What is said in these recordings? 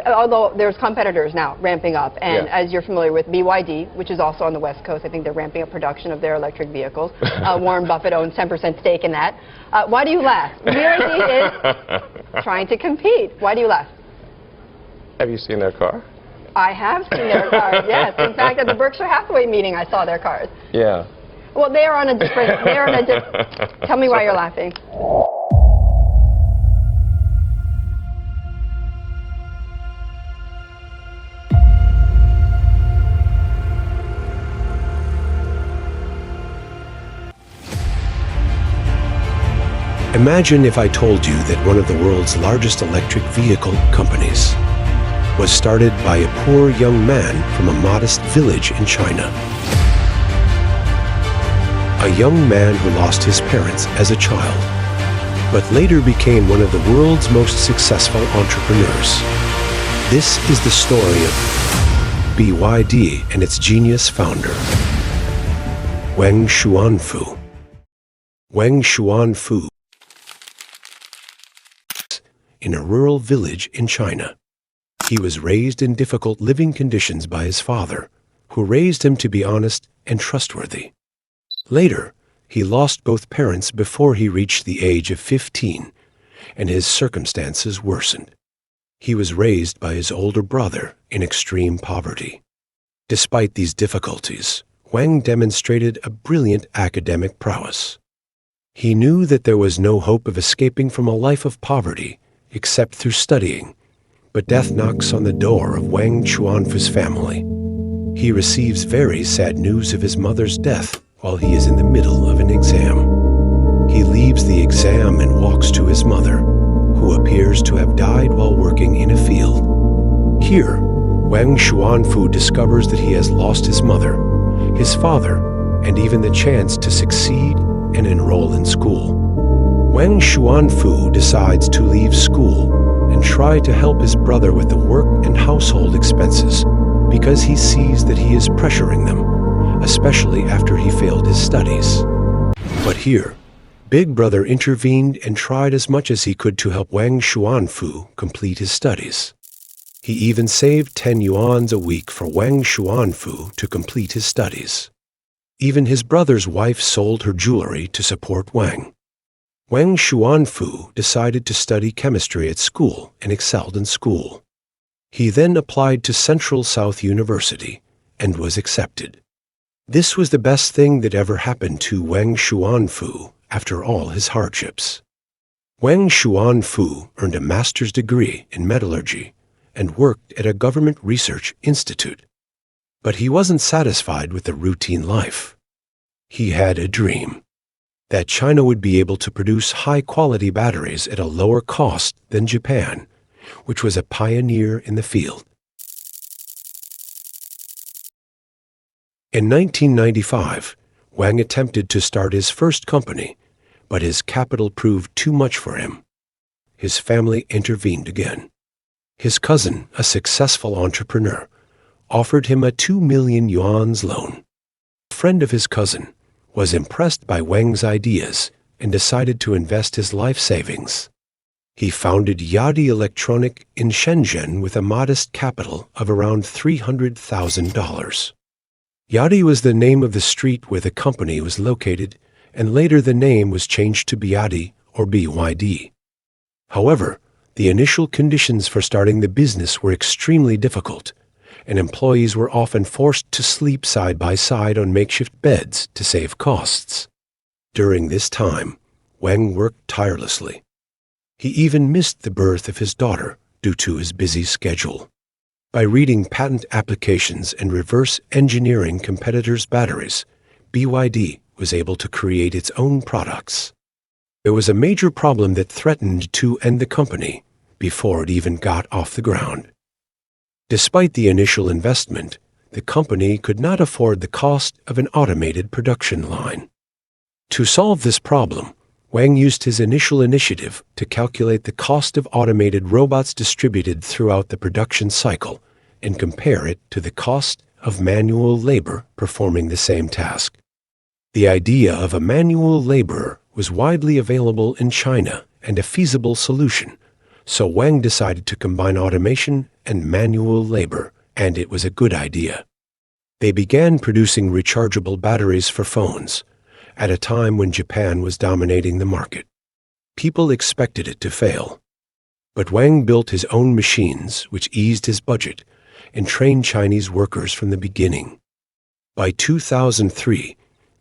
Although there's competitors now ramping up, and Yeah. as you're familiar with BYD, which is also on the West Coast, I think they're ramping up production of their electric vehicles. Warren Buffett owns 10% stake in that. Why do you laugh? BYD is trying to compete. Why do you laugh? Have you seen their car? I have seen their cars, yes. In fact, at the Berkshire Hathaway meeting, I saw their cars. Yeah. Well, they are on a different, tell me why you're laughing. Imagine if I told you that one of the world's largest electric vehicle companies was started by a poor young man from a modest village in China. A young man who lost his parents as a child, but later became one of the world's most successful entrepreneurs. This is the story of BYD and its genius founder, Wang Chuanfu. Wang Chuanfu in a rural village in China. He was raised in difficult living conditions by his father, who raised him to be honest and trustworthy. Later, he lost both parents before he reached the age of 15, and his circumstances worsened. He was raised by his older brother in extreme poverty. Despite these difficulties, Wang demonstrated a brilliant academic prowess. He knew that there was no hope of escaping from a life of poverty except through studying, but death knocks on the door of Wang Chuanfu's family. He receives very sad news of his mother's death while he is in the middle of an exam. He leaves the exam and walks to his mother, who appears to have died while working in a field. Here, Wang Chuanfu discovers that he has lost his mother, his father, and even the chance to succeed and enroll in school. Wang Chuanfu decides to leave school and try to help his brother with the work and household expenses because he sees that he is pressuring them, especially after he failed his studies. But here, Big Brother intervened and tried as much as he could to help Wang Chuanfu complete his studies. He even saved 10 yuans a week for Wang Chuanfu to complete his studies. Even his brother's wife sold her jewelry to support Wang. Wang Chuanfu decided to study chemistry at school and excelled in school. He then applied to Central South University and was accepted. This was the best thing that ever happened to Wang Chuanfu after all his hardships. Wang Chuanfu earned a master's degree in metallurgy and worked at a government research institute. But he wasn't satisfied with the routine life. He had a dream that China would be able to produce high-quality batteries at a lower cost than Japan, which was a pioneer in the field. In 1995, Wang attempted to start his first company, but his capital proved too much for him. His family intervened again. His cousin, a successful entrepreneur, offered him a 2 million yuan loan. A friend of his cousin was impressed by Wang's ideas and decided to invest his life savings. He founded Yadi Electronic in Shenzhen with a modest capital of around $300,000. Yadi was the name of the street where the company was located, and later the name was changed to BYD or BYD. However, the initial conditions for starting the business were extremely difficult, and employees were often forced to sleep side by side on makeshift beds to save costs. During this time, Wang worked tirelessly. He even missed the birth of his daughter due to his busy schedule. By reading patent applications and reverse engineering competitors' batteries, BYD was able to create its own products. There was a major problem that threatened to end the company before it even got off the ground. Despite the initial investment, the company could not afford the cost of an automated production line. To solve this problem, Wang used his initial initiative to calculate the cost of automated robots distributed throughout the production cycle and compare it to the cost of manual labor performing the same task. The idea of a manual laborer was widely available in China and a feasible solution, So Wang decided to combine automation and manual labor, and it was a good idea. They began producing rechargeable batteries for phones at a time when Japan was dominating the market. People expected it to fail. But Wang built his own machines, which eased his budget, and trained Chinese workers from the beginning. By 2003,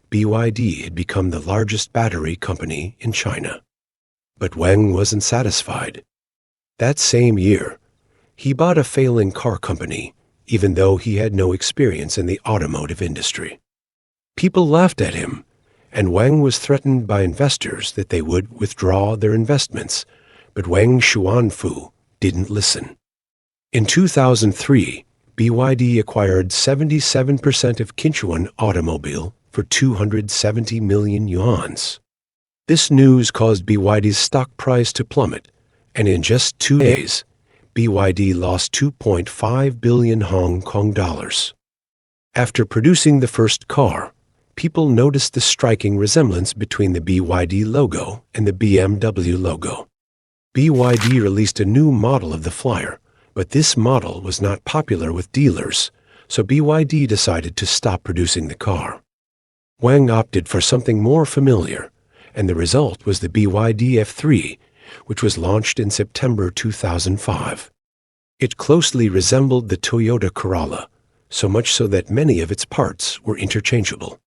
BYD had become the largest battery company in China. But Wang wasn't satisfied. That same year, he bought a failing car company, even though he had no experience in the automotive industry. People laughed at him, and Wang was threatened by investors that they would withdraw their investments, but Wang Chuanfu didn't listen. In 2003, BYD acquired 77% of Qinchuan Automobile for 270 million yuans. This news caused BYD's stock price to plummet, and in just 2 days, BYD lost 2.5 billion Hong Kong dollars. After producing the first car, people noticed the striking resemblance between the BYD logo and the BMW logo. BYD released a new model of the Flyer, but this model was not popular with dealers, so BYD decided to stop producing the car. Wang opted for something more familiar, and the result was the BYD F3, which was launched in September 2005. It closely resembled the Toyota Corolla, so much so that many of its parts were interchangeable.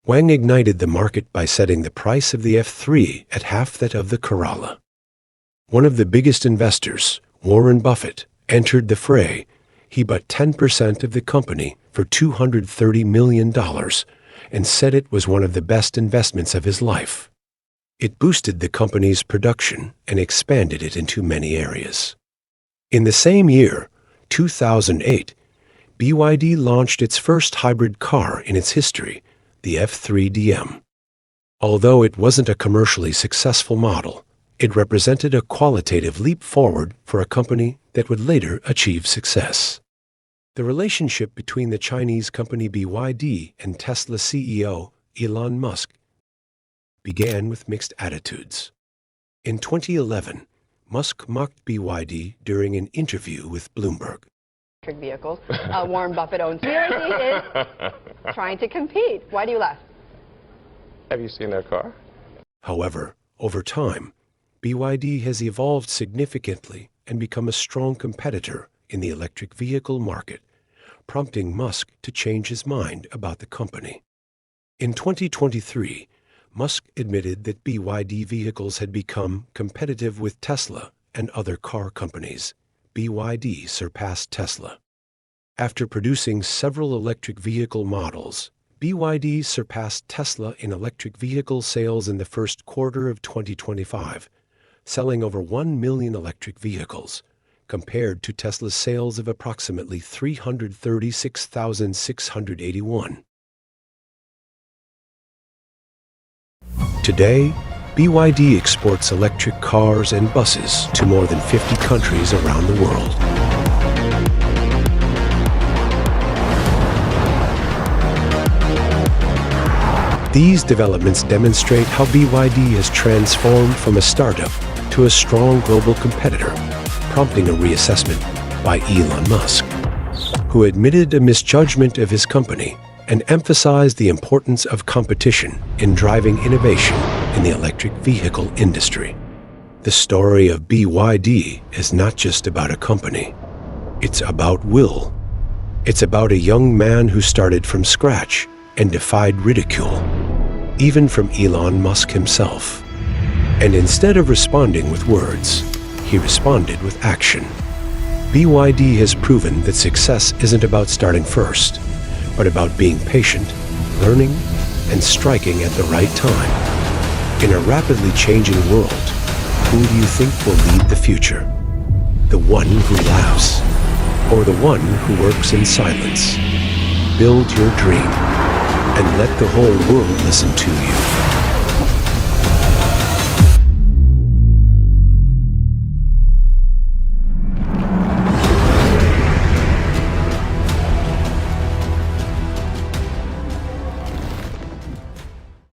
Wang ignited the market by setting the price of the F3 at half that of the Corolla. One of the biggest investors, Warren Buffett, entered the fray. He bought 10% of the company for $230 million and said it was one of the best investments of his life. It boosted the company's production and expanded it into many areas. In the same year, 2008, BYD launched its first hybrid car in its history, the F3DM. Although it wasn't a commercially successful model, it represented a qualitative leap forward for a company that would later achieve success. The relationship between the Chinese company BYD and Tesla CEO Elon Musk began with mixed attitudes. In 2011, Musk mocked BYD during an interview with Bloomberg. Electric vehicles. Warren Buffett owns. BYD is trying to compete. Why do you laugh? Have you seen their car? However, over time, BYD has evolved significantly and become a strong competitor in the electric vehicle market, prompting Musk to change his mind about the company. In 2023, Musk admitted that BYD vehicles had become competitive with Tesla and other car companies. BYD surpassed Tesla. After producing several electric vehicle models, BYD surpassed Tesla in electric vehicle sales in the first quarter of 2025, selling over 1 million electric vehicles, compared to Tesla's sales of approximately 336,681. Today, BYD exports electric cars and buses to more than 50 countries around the world. These developments demonstrate how BYD has transformed from a startup to a strong global competitor, prompting a reassessment by Elon Musk, who admitted a misjudgment of his company and emphasized the importance of competition in driving innovation in the electric vehicle industry. The story of BYD is not just about a company. It's about will. It's about a young man who started from scratch and defied ridicule, even from Elon Musk himself. And instead of responding with words, he responded with action. BYD has proven that success isn't about starting first, but about being patient, learning, and striking at the right time. In a rapidly changing world, who do you think will lead the future? The one who laughs, or the one who works in silence? Build your dream, and let the whole world listen to you.